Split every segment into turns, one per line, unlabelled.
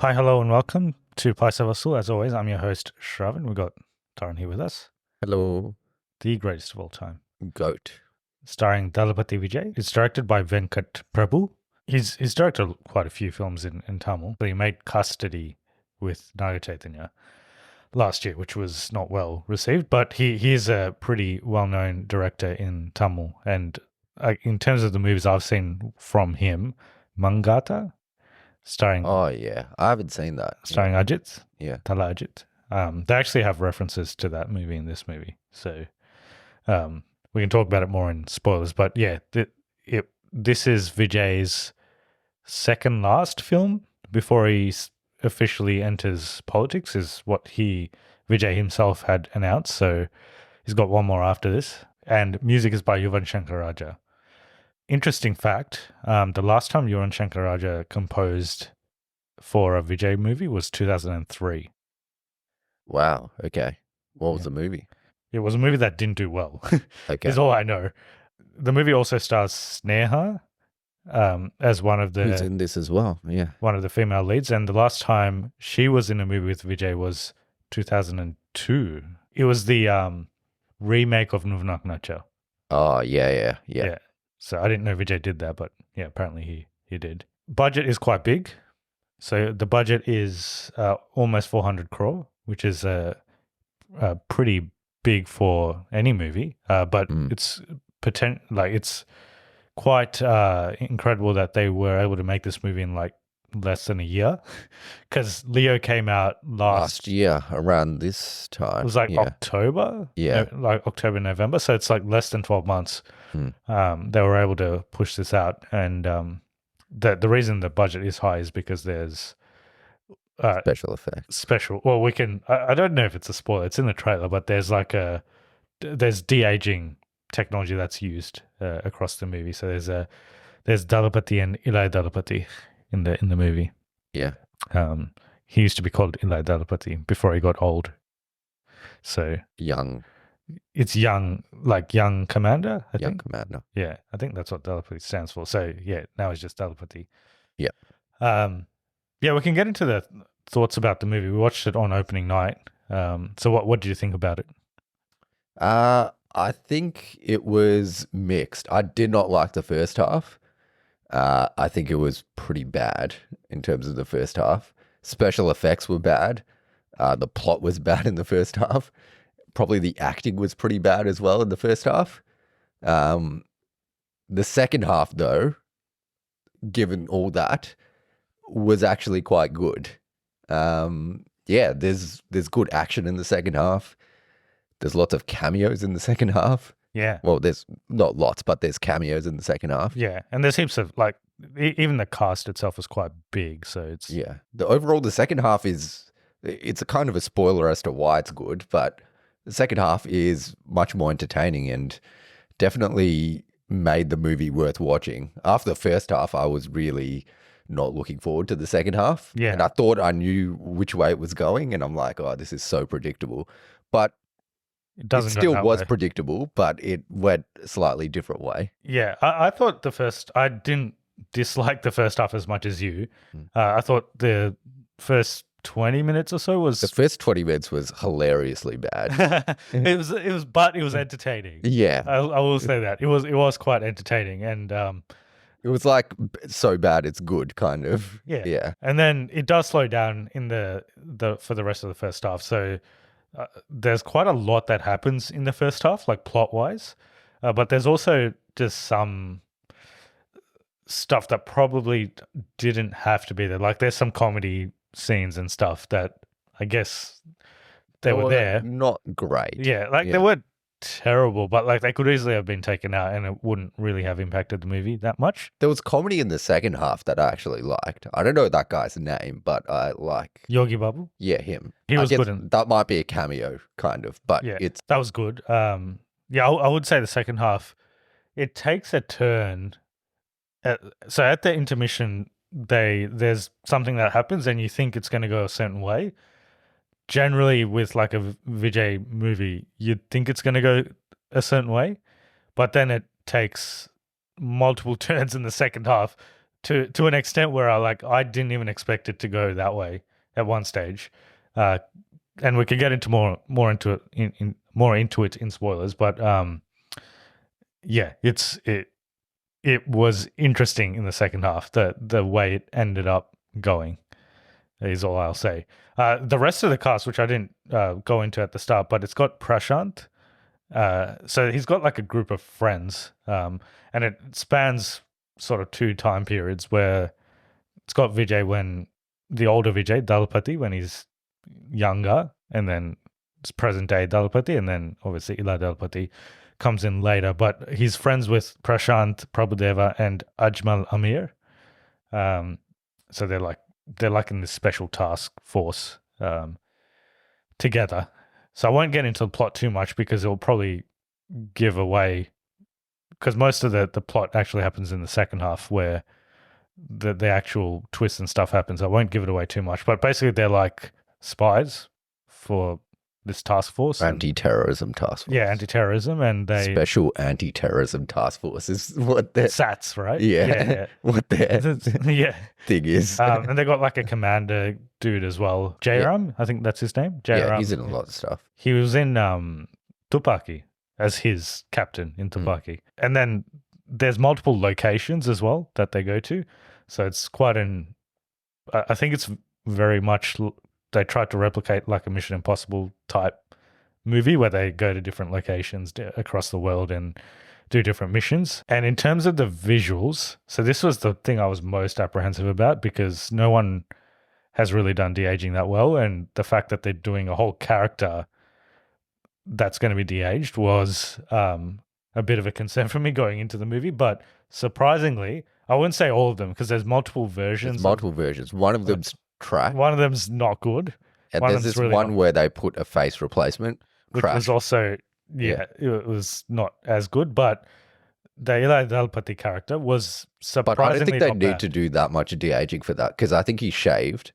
Hi, hello, and welcome to Paisa Vasool. As always, I'm your host, Shravan. We've got Taran here with us,
Hello,
the greatest of all time,
goat.
starring Thalapathy Vijay. It's directed by Venkat Prabhu. He's directed quite a few films in Tamil. But he made Custody with Naga Chaitanya last year, which was not well received, but he is a pretty well-known director in Tamil. And in terms of the movies I've seen from him, Mangata, starring
Oh yeah, I haven't seen that.
starring Ajit.
Yeah,
Tala Ajit. They actually have references to that movie in this movie, so we can talk about it more in spoilers. But yeah, this is Vijay's second last film before he officially enters politics, is what Vijay himself had announced. So he's got one more after this, and music is by Yuvan Shankar Raja. Interesting fact: the last time Yuvan Shankar Raja composed for a Vijay movie was 2003.
wow. Okay, what was
Yeah.
the movie?
It was a movie that didn't do well,
Okay,
is all I know. The movie also stars Sneha as
who's in this as well? Yeah.
one of the female leads, and the last time she was in a movie with Vijay was 2002. It was the remake of Nuvnak Nacha.
Oh yeah.
So I didn't know Vijay did that, but yeah, apparently he did. Budget is quite big. So the budget is almost 400 crore, which is pretty big for any movie. But it's it's quite incredible that they were able to make this movie in like less than a year, because Leo came out
Last year around this time.
It was like
yeah.
October,
Yeah.
like October, November. So it's like less than 12 months. They were able to push this out, and the reason the budget is high is because there's
Special effects.
well, we can, I don't know if it's a spoiler, it's in the trailer, but there's there's de-aging technology that's used across the movie. So there's Dalapati and Eli Dalapati in the movie.
Yeah.
He used to be called Eli Dalapati before he got old. So
Young
it's young commander, I think.
commander.
Yeah, I think that's what Dalapati stands for. So yeah, now he's just Dalapati.
Yeah.
Yeah, we can get into the thoughts about the movie. We watched it on opening night. So what did you think about it?
I think it was mixed. I did not like the first half. I think it was pretty bad in terms of the first half. Special effects were bad. The plot was bad in the first half. Probably the acting was pretty bad as well in the first half. The second half, though, given all that, was actually quite good. Yeah, there's good action in the second half. There's lots of cameos in the second half.
Yeah.
Well, there's not lots, but there's cameos in the second half.
Yeah, and there's heaps of even the cast itself was quite big, so it's
The second half it's a kind of a spoiler as to why it's good, but the second half is much more entertaining and definitely made the movie worth watching. After the first half, I was really not looking forward to the second half.
Yeah.
And I thought I knew which way it was going, and I'm like, oh, this is so predictable. But
it doesn't
still
go that
was
way.
predictable, but it went a slightly different way.
Yeah, I thought I didn't dislike the first half as much as you. I thought the first 20 minutes or so was
The first 20 minutes was hilariously bad.
it was entertaining.
Yeah.
I will say that. It was quite entertaining, and
It was like so bad it's good kind of.
yeah. And then it does slow down in for the rest of the first half. So there's quite a lot that happens in the first half, like plot-wise. But there's also just some stuff that probably didn't have to be there. Like there's some comedy scenes and stuff that I guess they were there.
Not great.
Yeah, they weren't terrible, but like they could easily have been taken out and it wouldn't really have impacted the movie that much.
There was comedy in the second half that I actually liked. I don't know that guy's name, but I like
Yogi Babu.
Yeah, him.
He was
I guess
good
that might be a cameo, kind of, but
yeah,
it's
that was good. I would say the second half it takes a turn. So at the intermission, there's something that happens and you think it's going to go a certain way. Generally, with like a Vijay movie, you'd think it's going to go a certain way, but then it takes multiple turns in the second half to an extent where I didn't even expect it to go that way at one stage. And we could get into more into it more into it in spoilers, but yeah, it was interesting in the second half, the way it ended up going is all I'll say. The rest of the cast, which I didn't go into at the start, but it's got Prashant. So he's got like a group of friends, and it spans sort of two time periods where it's got Vijay when the older Vijay, Thalapathy, when he's younger, and then it's present day Thalapathy, and then obviously Ila Thalapathy comes in later. But he's friends with Prashant Prabhudeva and Ajmal Amir. So they're like in this special task force together. So I won't get into the plot too much because it'll probably give away, because most of the plot actually happens in the second half where the actual twists and stuff happens. I won't give it away too much, but basically they're like spies for this task force.
Anti-terrorism task force.
Yeah, anti-terrorism, and they
Special anti-terrorism task force is what their
SATs, right?
yeah. What their
yeah
thing is.
and they got like a commander dude as well, Jairam. I think that's his name. Jairam.
Yeah, he's in a lot of stuff.
He was in Tupaki as his captain in Tupaki. And then there's multiple locations as well that they go to. So it's quite I think it's very much, they tried to replicate like a Mission Impossible type movie where they go to different locations across the world and do different missions. And in terms of the visuals, so this was the thing I was most apprehensive about because no one has really done de-aging that well. And the fact that they're doing a whole character that's going to be de-aged was a bit of a concern for me going into the movie. But surprisingly, I wouldn't say all of them because there's multiple versions.
There's multiple versions. One of them's trash.
One of them's not good.
And there's this really one where they put a face replacement.
Which was also, it was not as good. But the Eli Thalapathy character was surprisingly
But I don't think they need
bad.
to do that much de-aging for that because I think he shaved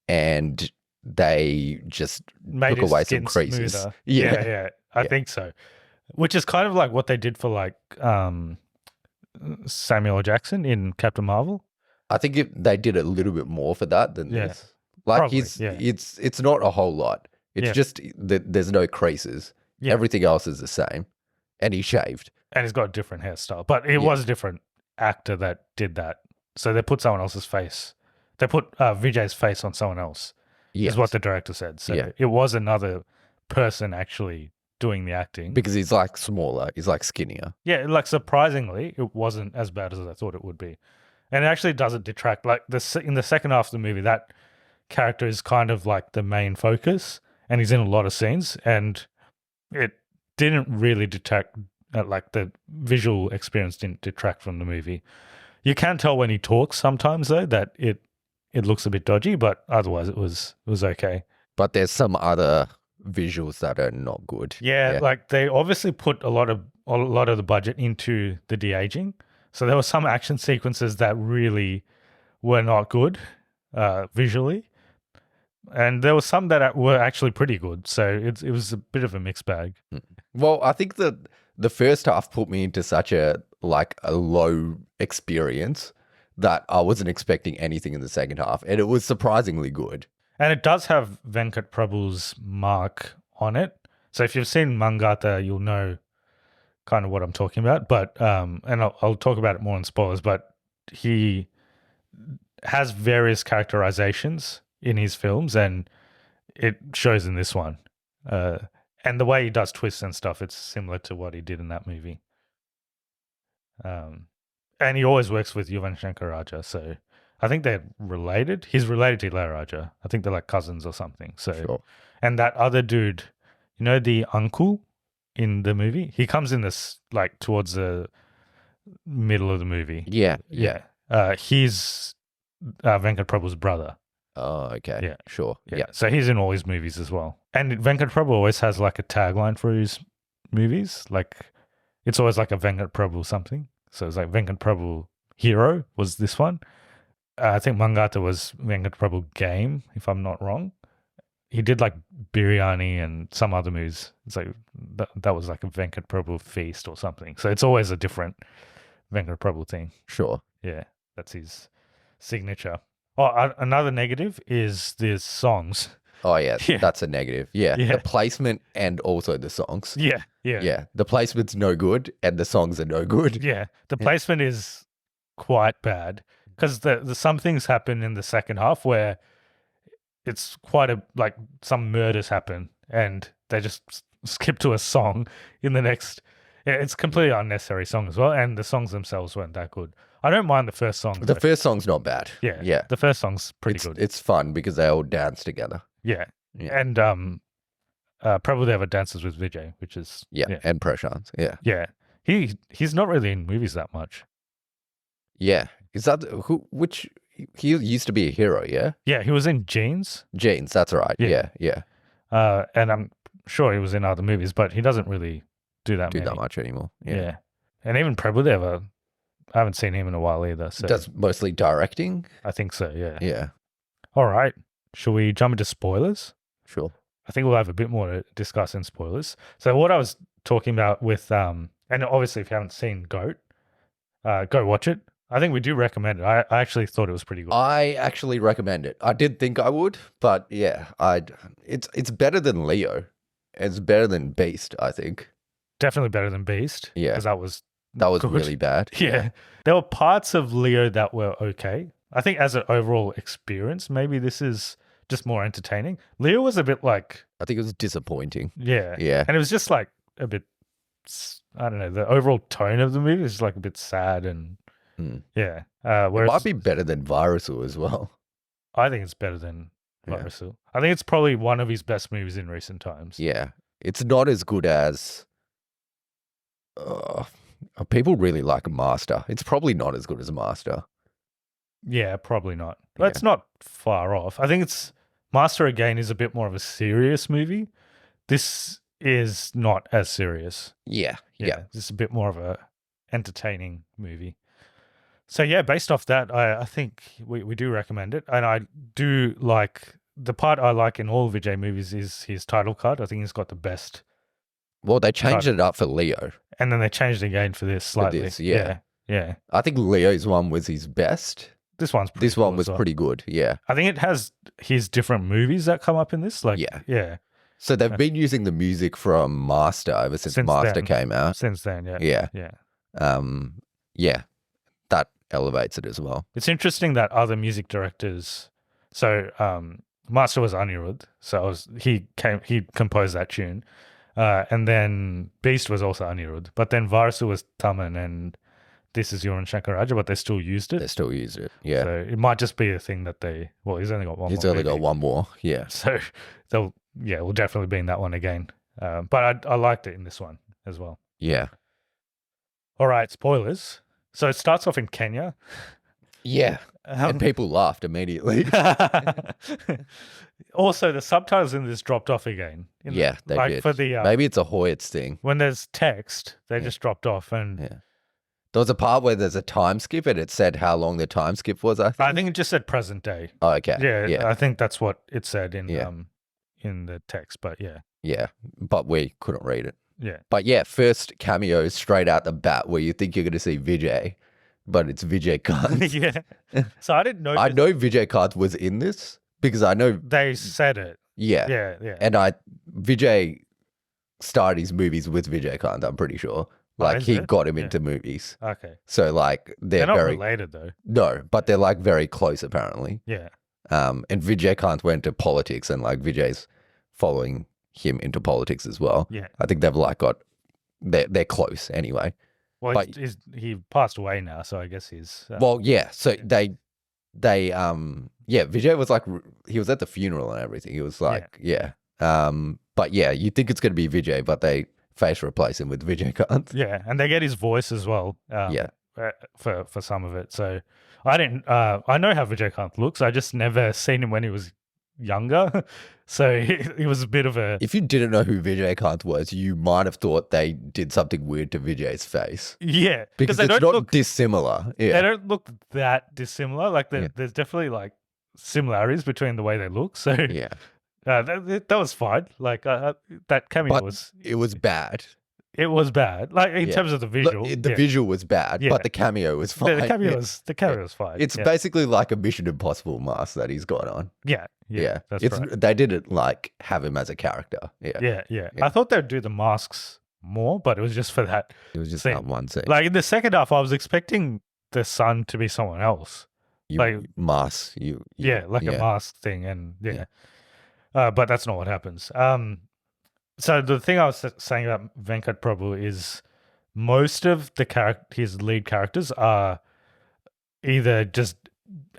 and they just
Made
took away
his
some
skin
creases.
smoother.
Yeah.
I think so. Which is kind of like what they did for like Samuel L. Jackson in Captain Marvel.
I think they did a little bit more for that than this. Like
probably,
it's not a whole lot. It's just that there's no creases.
Yeah.
Everything else is the same. And he shaved.
And he's got a different hairstyle. But it was a different actor that did that. So they put someone else's face. They put Vijay's face on someone else.
Yes.
Is what the director said. So it was another person actually doing the acting.
Because he's like smaller. He's like skinnier.
Yeah, like surprisingly, it wasn't as bad as I thought it would be. And it actually doesn't detract. Like in the second half of the movie, that character is kind of like the main focus. And he's in a lot of scenes. And it didn't really detract, like the visual experience didn't detract from the movie. You can tell when he talks sometimes, though, that it looks a bit dodgy, but otherwise it was okay.
But there's some other visuals that are not good.
Yeah, like they obviously put a lot of the budget into the de-aging. So there were some action sequences that really were not good visually. And there were some that were actually pretty good. So it was a bit of a mixed bag.
Well, I think that the first half put me into such a low experience that I wasn't expecting anything in the second half. And it was surprisingly good. And
it does have Venkat Prabhu's mark on it. So if you've seen Mangata, you'll know kind of what I'm talking about. But and I'll talk about it more in spoilers, but he has various characterizations in his films, and it shows in this one. And the way he does twists and stuff, it's similar to what he did in that movie. And he always works with Yuvan Shankar Raja, so I think they're related. He's related to Ilayaraja. I think they're like cousins or something. So,
sure.
And that other dude, you know, the uncle in the movie, he comes in this like towards the middle of the movie.
Yeah.
He's Venkat Prabhu's brother.
Oh, okay.
Yeah.
Sure.
Yeah. So he's in all his movies as well. And Venkat Prabhu always has like a tagline for his movies. Like it's always like a Venkat Prabhu something. So it's like Venkat Prabhu Hero was this one. I think Mangata was Venkat Prabhu Game, if I'm not wrong. He did like Biryani and some other movies. It's like that was like a Venkat Prabhu Feast or something. So it's always a different Venkat Prabhu thing.
Sure.
Yeah. That's his signature. Oh, another negative is the songs.
Oh yeah,
Yeah.
that's a negative. Yeah.
Yeah.
The placement and also the songs.
Yeah.
Yeah. The placement's no good and the songs are no good.
Yeah. The placement is quite bad because the some things happen in the second half where it's quite like some murders happen and they just skip to a song in the next. It's completely unnecessary song as well, and the songs themselves weren't that good. I don't mind the first song.
The first song's not bad.
Yeah.
Yeah.
The first song's pretty good.
It's fun because they all dance together.
Yeah.
Yeah.
And probably they have a dances with Vijay, which is
Yeah. And Prashant. Yeah.
Yeah. He's not really in movies that much.
Yeah. Is that which he used to be a hero, yeah?
Yeah, he was in Jeans.
Jeans, that's right.
Yeah.
Yeah.
And I'm sure he was in other movies, but he doesn't really do that
much anymore.
Yeah. And even Prabhudev, I haven't seen him in a while either. So
that's mostly directing?
I think so, yeah.
Yeah.
All right. Shall we jump into spoilers?
Sure.
I think we'll have a bit more to discuss in spoilers. So what I was talking about with and obviously if you haven't seen Goat, go watch it. I think we do recommend it. I actually thought it was pretty good.
I actually recommend it. I did think I would, but yeah, it's better than Leo. It's better than Beast, I think.
Definitely better than Beast.
Yeah.
Because that was
good. Really bad.
Yeah. There were parts of Leo that were okay. I think as an overall experience, maybe this is just more entertaining. Leo was a bit like...
I think it was disappointing.
Yeah.
Yeah.
And it was just like a bit... I don't know. The overall tone of the movie is like a bit sad and... Yeah.
It might be better than Vasool as well.
I think it's better than Vasool. I think it's probably one of his best movies in recent times.
Yeah. It's not as good as... people really like Master. It's probably not as good as Master.
Yeah, probably not. But it's not far off. I think it's... Master, again, is a bit more of a serious movie. This is not as serious.
Yeah.
This is a bit more of a entertaining movie. So yeah, based off that, I think we do recommend it. And I do like, the part I like in all Vijay movies is his title card. I think he's got the best.
Well, they changed it up for Leo.
And then they changed it again for this slightly.
Yeah.
I
think Leo's one was his best.
This one
was pretty good, yeah.
I think it has his different movies that come up in this. Like, yeah.
So they've been using the music from Master ever since Master came out.
Since then,
Yeah.
Yeah.
That elevates it as well.
It's interesting that other music directors. So Master was Anirudh, so he composed that tune, and then Beast was also Anirudh, but then Vasool was Taman, and this is Yuran Shankar Raja, but they still used it.
Yeah.
So it might just be a thing that he's only got one. He's only
got one more. Yeah.
So we'll definitely be in that one again. But I liked it in this one as well.
Yeah.
All right, spoilers. So it starts off in Kenya.
Yeah. And people laughed immediately.
Also, the subtitles in this dropped off again.
They did.
For the,
maybe it's a Hoyts thing.
When there's text, they just dropped off. And
there was a part where there's a time skip and it said how long the time skip was, I think.
It just said present day.
Oh, okay.
Yeah. I think that's what it said in the text, but yeah.
Yeah, but we couldn't read it.
Yeah.
But yeah, first cameo straight out the bat where you think you're going to see Vijay, but it's Vijay Kant.
Yeah. So I didn't know.
I know Vijay Kant was in this because I know
they said it.
Yeah.
Yeah.
And Vijay started his movies with Vijay Kant, I'm pretty sure. Like he got him into movies.
Okay.
So like they're
not
very
related though.
No, but they're like very close apparently.
Yeah.
And Vijay Kant went to politics and like Vijay's following him into politics as well.
Yeah.
I think they've like they're close anyway.
Well, but, he passed away now, so I guess he's
well, yeah. So they Vijay was like he was at the funeral and everything. He was like but yeah, you think it's going to be Vijay, but they face replace him with Vijay Kant.
Yeah, and they get his voice as well. For some of it. So I didn't. I know how Vijay Kant looks. I just never seen him when he was younger. So he was a bit of a...
If you didn't know who Vijay Kant was, you might have thought they did something weird to Vijay's face.
Yeah.
Because it's not dissimilar. Yeah.
They don't look that dissimilar. Like there's definitely like similarities between the way they look. So
yeah.
that was fine. Like that cameo was...
It was bad.
it was bad. Like in
Yeah.
terms of the visual.
Look, the visual was bad,
Yeah.
but the cameo was fine.
The cameo was fine.
It's basically like a Mission Impossible mask that he's got on.
Yeah. That's right.
They didn't like have him as a character.
Yeah. I thought they'd do the masks more, but it was just for that.
It was just
scene.
that one scene.
Like in the second half, I was expecting the son to be someone else.
Mask.
A mask thing, and but that's not what happens. So the thing I was saying about Venkat Prabhu is most of his lead characters are either just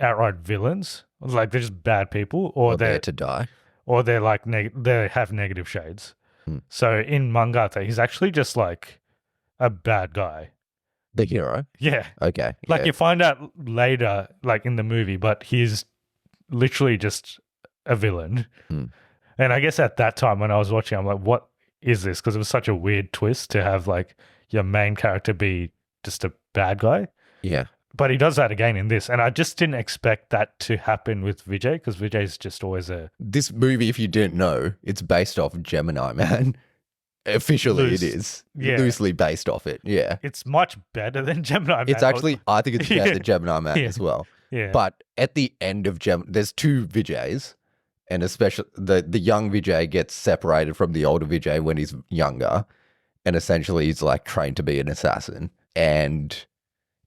outright villains, like they're just bad people, or they're
there to die,
or they're like they have negative shades. So in Mangata, he's actually just like a bad guy.
The hero?
Yeah.
Okay.
Like you find out later, like in the movie, but he's literally just a villain. And I guess at that time when I was watching, I'm like, what is this? Because it was such a weird twist to have like your main character be just a bad guy.
Yeah.
But he does that again in this. And I just didn't expect that to happen with Vijay, because Vijay's just always
This movie, if you didn't know, it's based off Gemini Man. Officially, it is.
Yeah.
Loosely based off it, yeah.
It's much better than Gemini Man.
It's actually, I think it's better than Gemini Man as well.
Yeah.
But at the end of there's two Vijays, and especially the young Vijay gets separated from the older Vijay when he's younger, and essentially he's like trained to be an assassin. And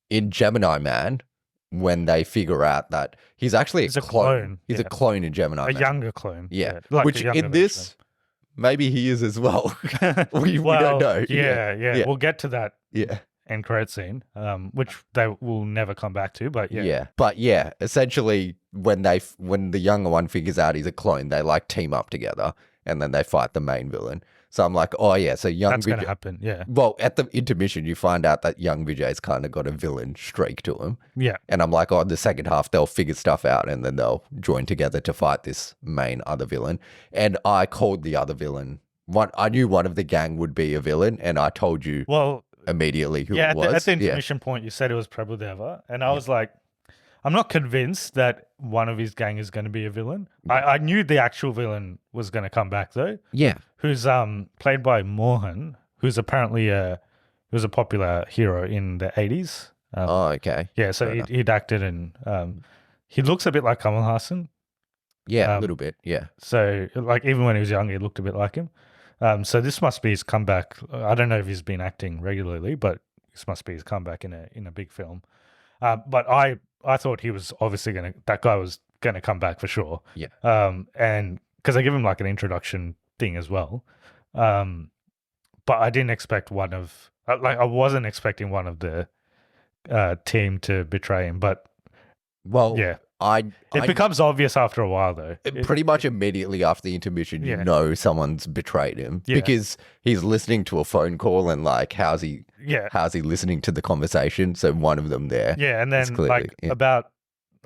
in Gemini Man, when they figure out that he's actually a clone. He's a clone in Gemini Man.
A younger clone.
Yeah.
Like
which in this, maybe he is as well. we don't know.
Yeah. We'll get to that
Yeah.
end credit scene, which they will never come back to, but yeah.
Yeah. But yeah, essentially when the younger one figures out he's a clone, they like team up together and then they fight the main villain. So I'm like, oh yeah, so young
That's going to happen, yeah.
Well, at the intermission, you find out that young Vijay's kind of got a villain streak to him.
Yeah.
And I'm like, oh, in the second half, they'll figure stuff out and then they'll join together to fight this main other villain. And I called the other villain. I knew one of the gang would be a villain, and I told you immediately who it was.
At the intermission point, you said it was Prabhudeva, and I was like, I'm not convinced that one of his gang is going to be a villain. I knew the actual villain was going to come back though.
Yeah.
Who's played by Mohan, who's apparently was a popular hero in the 80s.
Okay.
Yeah, so he'd acted and he looks a bit like Kamal Hassan.
Yeah, a little bit, yeah.
So like even when he was young, he looked a bit like him. So this must be his comeback. I don't know if he's been acting regularly, but this must be his comeback in a big film. But I thought he was obviously that guy was gonna come back for sure.
Yeah.
And because I give him like an introduction thing as well. But I didn't expect I wasn't expecting one of the team to betray him. But yeah, it becomes obvious after a while though.
Pretty much immediately after the intermission, you know someone's betrayed him because he's listening to a phone call and like how's he listening to the conversation? So one of them there.
Yeah, and then about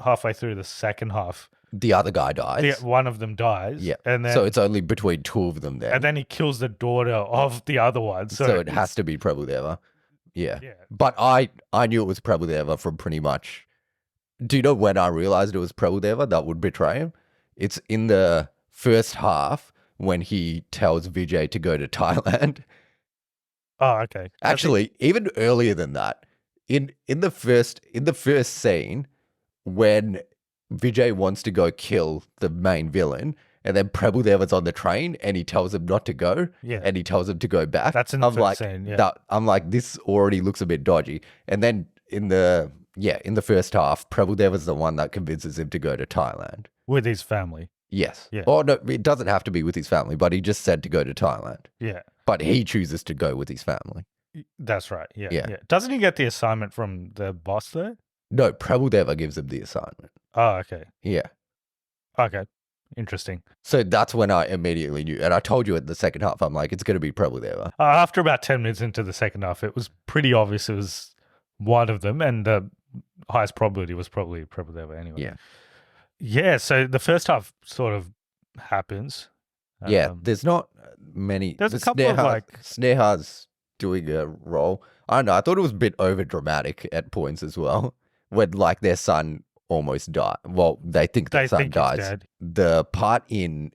halfway through the second half,
the other guy dies.
One of them dies.
Yeah.
And then
so it's only between two of them there.
And then he kills the daughter of the other one.
So it has to be Prabhudeva. Yeah. But I knew it was Prabhudeva from pretty much. Do you know when I realized it was Prabhudeva that would betray him? It's in the first half when he tells Vijay to go to Thailand.
Oh, okay.
Actually, even earlier than that, in the first scene, when Vijay wants to go kill the main villain, and then Prabhudeva's on the train, and he tells him not to go, and he tells him to go back.
That's in the first scene. Yeah.
I'm like, this already looks a bit dodgy. And then in the first half, Prabhudeva's the one that convinces him to go to Thailand
with his family.
Yes.
Yeah.
Oh no, it doesn't have to be with his family, but he just said to go to Thailand.
Yeah.
But he chooses to go with his family.
That's right. Yeah. Doesn't he get the assignment from the boss though?
No, Prabhudeva gives him the assignment.
Oh, okay.
Yeah.
Okay. Interesting.
So that's when I immediately knew. And I told you at the second half, I'm like, it's going to be Prabhudeva.
After about 10 minutes into the second half, it was pretty obvious it was one of them, and the highest probability was probably Prabhudeva anyway.
Yeah.
Yeah, so the first half sort of happens.
Yeah, there's not many.
There's a couple of like...
Sneha's doing a role. I don't know, I thought it was a bit over dramatic at points as well. When like their son almost died. Well, they think their son dies.
Dead.
The part in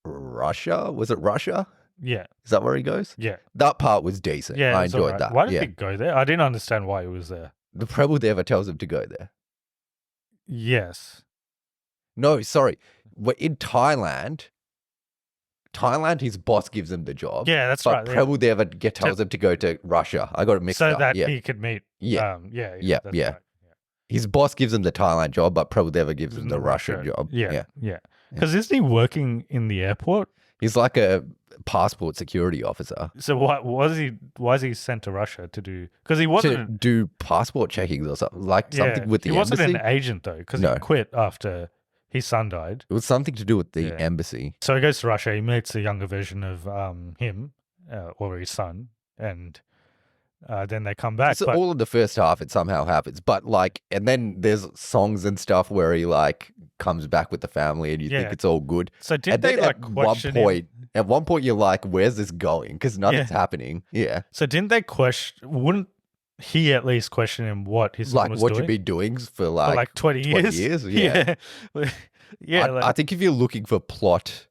Russia, was it Russia?
Yeah.
Is that where he goes?
Yeah.
That part was decent.
Yeah.
I
it's
enjoyed
alright.
that.
Why did
yeah.
he go there? I didn't understand why he was there.
The Prabhudev tells him to go there.
Yes.
No, sorry. In Thailand, his boss gives him the job.
Yeah, that's
but
right. Yeah.
Prabhudev tells him to go to Russia. I got it mixed
So
up.
that
yeah.
he could meet.
Yeah.
Yeah. That's
yeah.
right.
His boss gives him the Thailand job, but Prabhudev gives him
In
the Russian job.
Yeah. Because isn't he working in the airport?
He's like a passport security officer.
So why is he sent to Russia to do? Because he wasn't
To do passport checkings or something, like something with the
he
embassy.
wasn't an agent though, because
No.
he quit after his son died.
It was something to do with the
Yeah.
embassy.
So he goes to Russia. He meets a younger version of him or his son, and then they come back.
So
but
all of the first half, it somehow happens, but like, and then there's songs and stuff where he like comes back with the family, and you think it's all good.
So did
And
they
then
like question him?
At one point, you're like, "Where's this going?" Because nothing's happening. Yeah,
So didn't they question? Wouldn't he at least question him what his son
like
was
what
doing?
you've been doing for
For
like,
like 20 years?
Yeah,
Yeah.
I think if you're looking for plot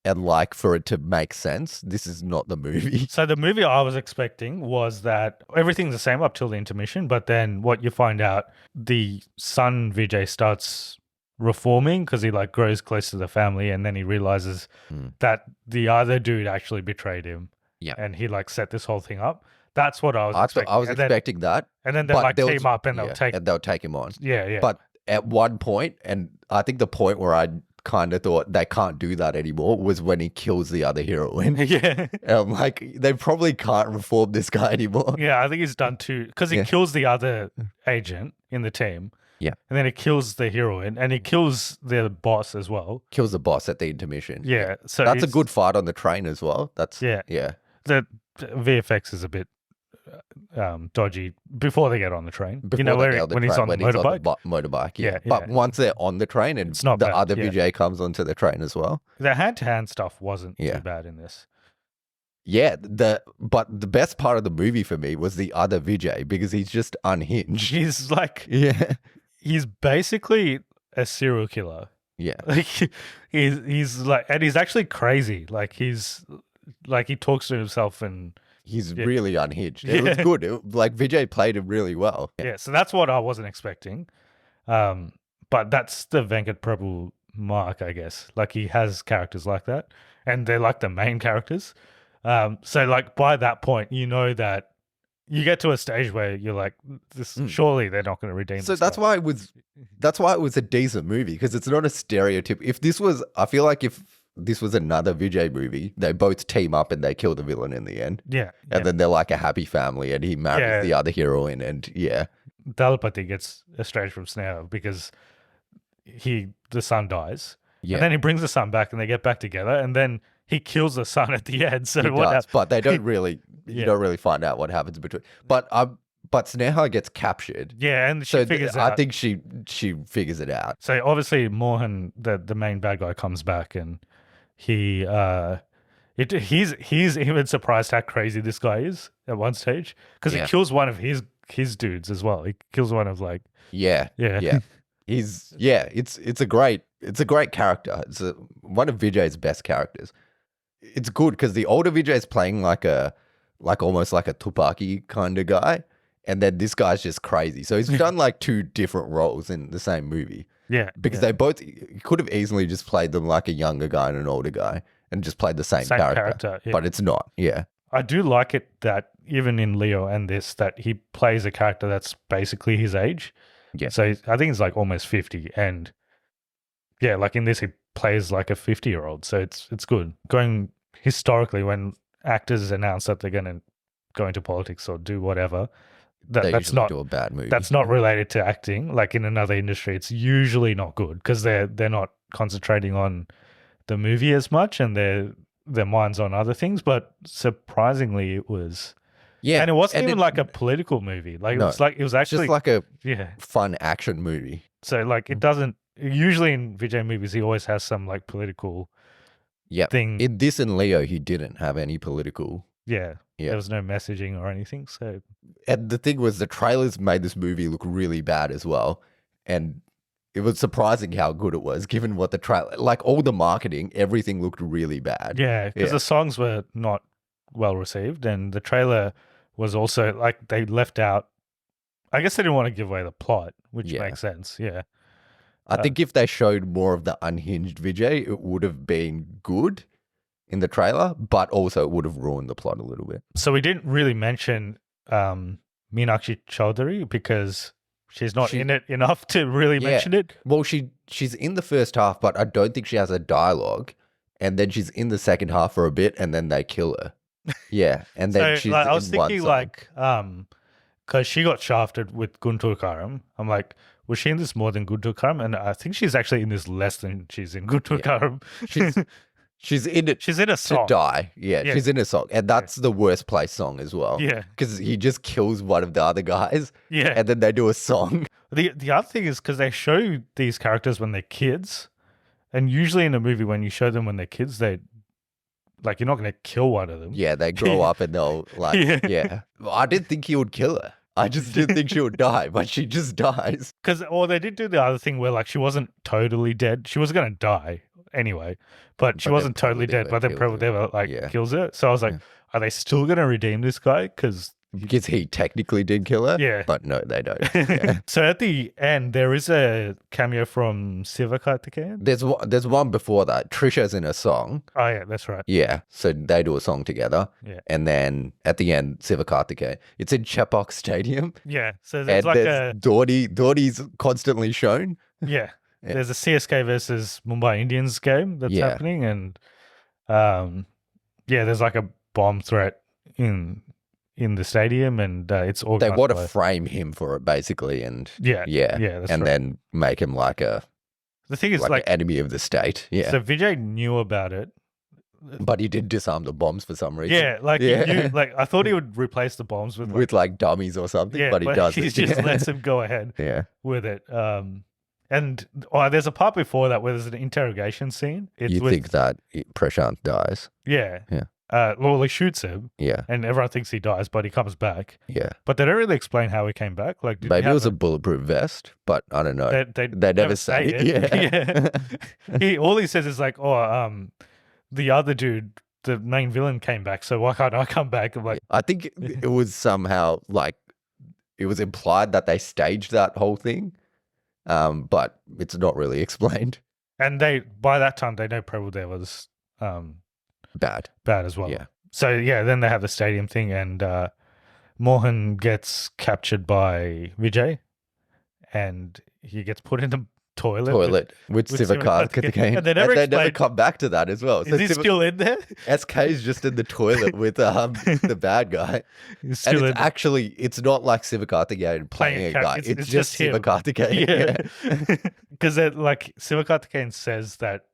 and like for it to make sense, this is not the movie.
So the movie I was expecting was that everything's the same up till the intermission, but then what you find out, the son Vijay starts reforming because he like grows close to the family, and then he realizes that the other dude actually betrayed him.
Yeah.
And he like set this whole thing up. That's what I was expecting.
I was expecting that.
And then they'll
but
like
there
team up and they'll take
him on.
Yeah.
But at one point, and I think the point where I kind of thought they can't do that anymore was when he kills the other heroine.
Yeah.
And I'm like, they probably can't reform this guy anymore.
Yeah, I think he's done too, because he kills the other agent in the team.
Yeah.
And then he kills the heroine, and he kills the boss as well.
Kills the boss at the intermission.
Yeah. So
that's a good fight on the train as well. That's
Yeah.
Yeah.
The VFX is a bit dodgy before they get on the train.
Before
you know,
they get on
when he's on the motorbike.
Motorbike, yeah.
Yeah,
But
yeah.
once they're on the train and
It's not
the
bad,
other
yeah.
Vijay comes onto the train as well.
The hand-to-hand stuff wasn't
Yeah.
too bad in this.
Yeah, but the best part of the movie for me was the other Vijay because he's just unhinged.
He's like,
Yeah.
he's basically a serial killer.
Yeah.
Like he's like, and he's actually crazy. Like he's like, he talks to himself and
He's really unhinged. It was
Yeah.
good. Like Vijay played him really well.
yeah. So that's what I wasn't expecting. But that's the Venkat Prabhu mark, I guess. Like he has characters like that, and they're like the main characters. So like by that point, you know that you get to a stage where you're like, this surely they're not going to redeem.
So
this
that's
guy.
why it was a decent movie because it's not a stereotype. If this was, I feel like if this was another Vijay movie, they both team up and they kill the villain in the end.
Yeah.
And then they're like a happy family and he marries
Yeah.
the other heroine and yeah.
Thalapathy gets estranged from Sneha because the son dies.
Yeah.
And then he brings the son back and they get back together, and then he kills the son at the end. So
He
what
does,
hap-
but they don't really, you
Yeah.
don't really find out what happens between. But Sneha gets captured.
Yeah, and she
So
figures
I
out.
think she figures it out.
So obviously Mohan, the main bad guy, comes back, and he's even surprised how crazy this guy is at one stage because
Yeah.
he kills one of his dudes as well. He kills one of like
Yeah.
Yeah.
Yeah. It's a great character. It's one of Vijay's best characters. It's good because the older Vijay is playing like almost like a Tupaki kind of guy, and then this guy's just crazy. So he's done like two different roles in the same movie
yeah
because
yeah.
they both he could have easily just played them like a younger guy and an older guy and just played the same character.
Yeah.
But it's not. Yeah.
I do like it that even in Leo and this, that he plays a character that's basically his age.
Yeah.
So I think he's like almost 50, and yeah, like in this he plays like a 50-year-old. So it's good. Going historically, when actors announce that they're going to go into politics or do whatever,
They
that's
usually
not
do a bad movie.
that's not related to acting. Like in another industry, it's usually not good because they're not concentrating on the movie as much, and their mind's on other things. But surprisingly, it was.
Yeah.
And it wasn't
and
even like a political movie. Like
No,
it was actually
just like a
yeah.
fun action movie.
So like it doesn't usually in Vijay movies he always has some like political
Yeah.
thing.
In this and Leo, he didn't have any political.
Yeah.
Yeah.
There was no messaging or anything. So
And the thing was, the trailers made this movie look really bad as well. And it was surprising how good it was, given what the trailer, like all the marketing, everything looked really bad.
Yeah, because the songs were not well received, and the trailer was also like they left out. I guess they didn't want to give away the plot, which makes sense. Yeah.
I think if they showed more of the unhinged Vijay, it would have been good in the trailer, but also it would have ruined the plot a little bit.
So we didn't really mention Meenakshi Chaudhary because she's not in it enough to really mention it.
Well, she's in the first half, but I don't think she has a dialogue. And then she's in the second half for a bit, and then they kill her. Yeah, and then
So,
she's
like, I
in
was
one
thinking
song.
because she got shafted with Guntur Karam. I'm like, was she in this more than Guntur Karam? And I think she's actually in this less than she's in Guntur Karam.
She's in it.
She's in a song.
To die. Yeah, she's in a song, and that's the worst place song as well.
Yeah,
because he just kills one of the other guys.
Yeah,
and then they do a song.
The other thing is because they show these characters when they're kids, and usually in a movie when you show them when they're kids, they like you're not going to kill one of them.
Yeah, they grow up and they'll like Well, I didn't think he would kill her. I just didn't think she would die, but she just dies.
Or they did do the other thing where like she wasn't totally dead. She was going to die anyway, but she wasn't totally dead. But then probably they were like kills her. So I was like, are they still going to redeem this guy? Because
he technically did kill her.
Yeah,
but no, they don't. Yeah.
So at the end, there is a cameo from Sivakarthikeyan.
There's one before that. Trisha's in a song.
Oh yeah, that's right.
Yeah, so they do a song together.
Yeah,
and then at the end, Sivakarthikeyan. It's in Chepauk Stadium.
Yeah, so there's like a
Dhoni's constantly shown.
Yeah. There's a CSK versus Mumbai Indians game that's happening, and there's like a bomb threat in the stadium, and it's all
they want to frame him for it basically, and
that's
and then make him like
the thing is like
an enemy of the state. Yeah.
So Vijay knew about it,
but he did disarm the bombs for some reason.
Yeah, like he knew, like I thought he would replace the bombs with
like dummies or something, but he doesn't.
He just lets him go ahead. with it. And there's a part before that where there's an interrogation scene.
You think that Prashant dies?
Yeah. Well, he shoots him.
Yeah.
And everyone thinks he dies, but he comes back.
Yeah.
But they don't really explain how he came back. Like,
maybe it was a bulletproof vest, but I don't know. They never say it.
Yeah. All he says is like, the other dude, the main villain, came back, so why can't I come back? I'm like,
I think it was somehow like it was implied that they staged that whole thing. But it's not really explained.
And by that time, they know Prabhudev was
bad
as well.
Yeah.
So then they have the stadium thing, and Mohan gets captured by Vijay, and he gets put in the toilet with
Sivakarthikeyan.
And they never
come back to that as well.
Is he still in there?
SK is just in the toilet with the bad guy. It's not like Sivakarthikeyan playing a guy. It's just Sivakarthikeyan.
Yeah. Because like Sivakarthikeyan says that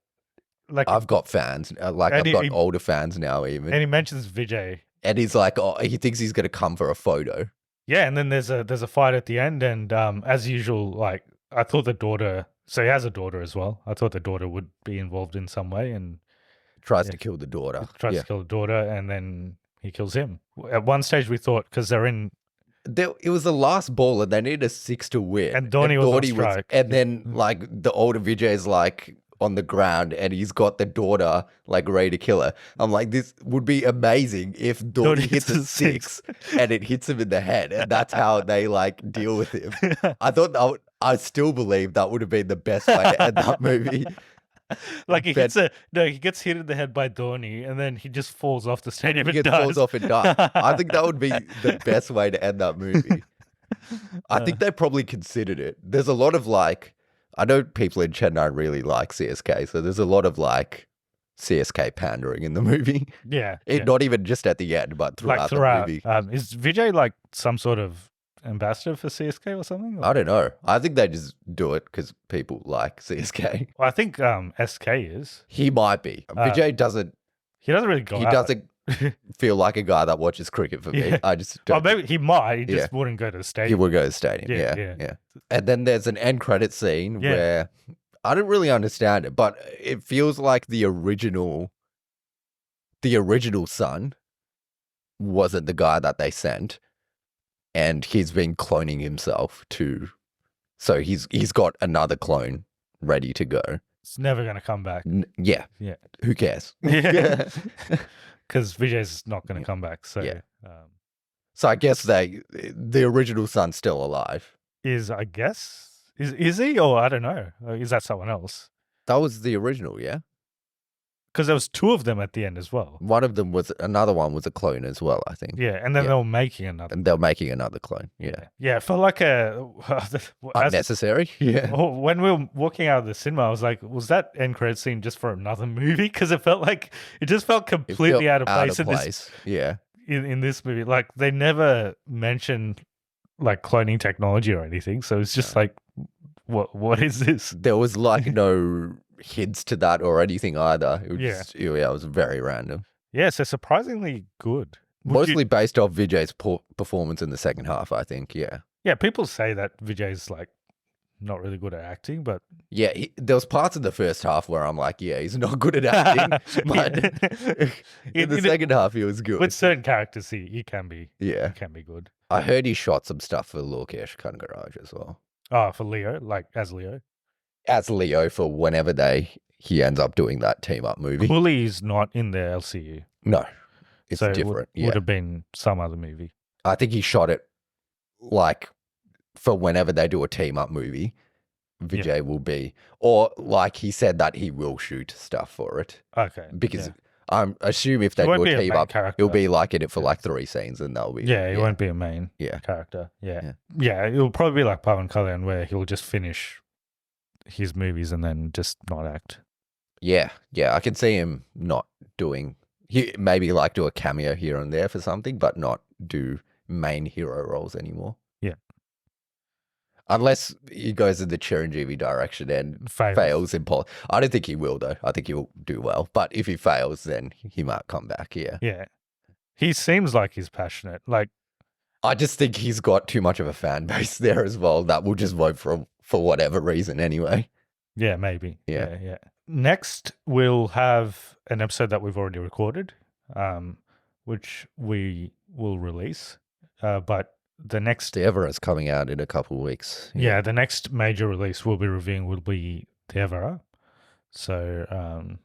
like
I've got fans. I've got older fans now even.
And he mentions Vijay.
And he's like, he thinks he's going to come for a photo.
Yeah, and then there's a fight at the end, and as usual, like I thought the daughter. So he has a daughter as well. I thought the daughter would be involved in some way, and
tries to kill the daughter.
Tries to kill the daughter, and then he kills him. At one stage, we thought because they're in.
It was the last ball, and they needed a 6 to win.
And Dhoni was on strike.
And then like the older Vijay is like on the ground, and he's got the daughter like ready to kill her. I'm like, this would be amazing if Dhoni hits a 6 and it hits him in the head, and that's how they like deal with him. I still believe that would have been the best way to end that movie.
Like he gets hit in the head by Dhoni, and then he just falls off the stadium and dies.
Falls off and dies. I think that would be the best way to end that movie. I think they probably considered it. There's a lot of like, I know people in Chennai really like CSK, so there's a lot of like CSK pandering in the movie.
Yeah.
Not even just at the end, but throughout the movie.
Is Vijay like some sort of ambassador for CSK or something?
I don't know. I think they just do it because people like CSK.
Well, I think SK is.
He might be. Vijay doesn't.
He doesn't really go out.
Doesn't feel like a guy that watches cricket for me. I just don't.
Maybe he might. He just wouldn't go to the stadium.
He would go to the stadium. Yeah. And then there's an end credit scene where I don't really understand it, but it feels like the original son wasn't the guy that they sent. And he's been cloning himself to So he's got another clone ready to go.
It's never going to come back.
Yeah.
Yeah.
Who cares?
Yeah. Because Vijay's not going to come back. So,
Yeah. So I guess the original son's still alive.
I guess, is he? Or I don't know. Is that someone else?
That was the original, yeah?
Because there was two of them at the end as well.
Another one was a clone as well, I think.
Yeah, and then they were making another.
And they're making another clone, yeah.
Yeah, it felt like
unnecessary, yeah.
When we were walking out of the cinema, I was like, was that end credit scene just for another movie? Because it just felt completely out of place. In this movie. Like, they never mentioned like cloning technology or anything, so it's just like, what is this?
There was like no hints to that or anything either. It was very random.
Yeah, so surprisingly good.
Mostly based off Vijay's performance in the second half, I think. Yeah.
Yeah, people say that Vijay's like not really good at acting, but
yeah, there was parts of the first half where I'm like, yeah, he's not good at acting, but in the second half he was good.
With certain characters, he can be.
Yeah,
he can be good.
I heard he shot some stuff for Lokesh Kanagaraj as well.
Oh, for Leo, like as Leo.
As Leo for whenever he ends up doing that team up movie.
Cooley's not in the LCU.
No, it's different.
Would have been some other movie.
I think he shot it like for whenever they do a team up movie. Vijay will be, or like he said that he will shoot stuff for it.
Okay,
because I assume if they do a team up, he'll be like in it for like 3 scenes, and they'll be
he won't be a main character. Yeah, it'll probably be like Pawan Kalyan, where he'll just finish his movies and then just not act.
Yeah, I can see him not doing. He maybe like do a cameo here and there for something, but not do main hero roles anymore.
Yeah,
unless he goes in the Chiranjeevi direction and fails in I don't think he will though. I think he'll do well, but if he fails, then he might come back. Yeah.
He seems like he's passionate. Like,
I just think he's got too much of a fan base there as well that will just vote for whatever reason anyway.
Yeah, maybe. Yeah. Next, we'll have an episode that we've already recorded, which we will release. But the next...
The Everett's coming out in a couple of weeks.
Yeah, the next major release we'll be reviewing will be The Everett. So,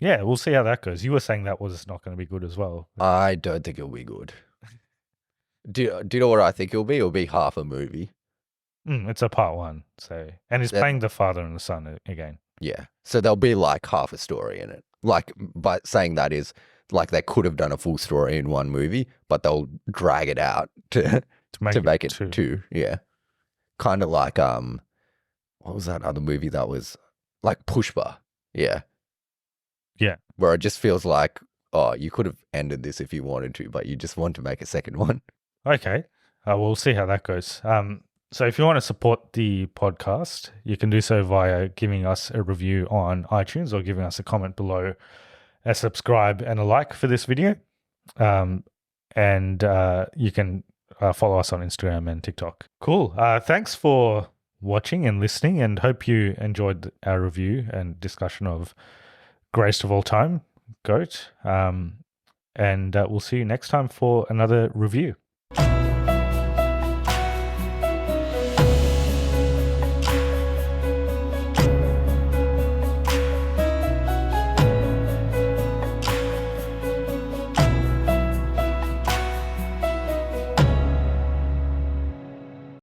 we'll see how that goes. You were saying that was not going to be good as well.
I don't think it'll be good. Do you know what I think it'll be? It'll be half a movie.
It's a part 1. So, and he's playing the father and the son again.
Yeah. So there'll be like half a story in it. Like, by saying that is like they could have done a full story in one movie, but they'll drag it out to make it two. Yeah. Kind of like what was that other movie that was like Pushpa? Yeah.
Yeah.
Where it just feels like, oh, you could have ended this if you wanted to, but you just want to make a second one.
Okay. We'll see how that goes. So if you want to support the podcast, you can do so via giving us a review on iTunes or giving us a comment below, a subscribe and a like for this video. And you can follow us on Instagram and TikTok. Cool. Thanks for watching and listening, and hope you enjoyed our review and discussion of Greatest of All Time, GOAT. And we'll see you next time for another review.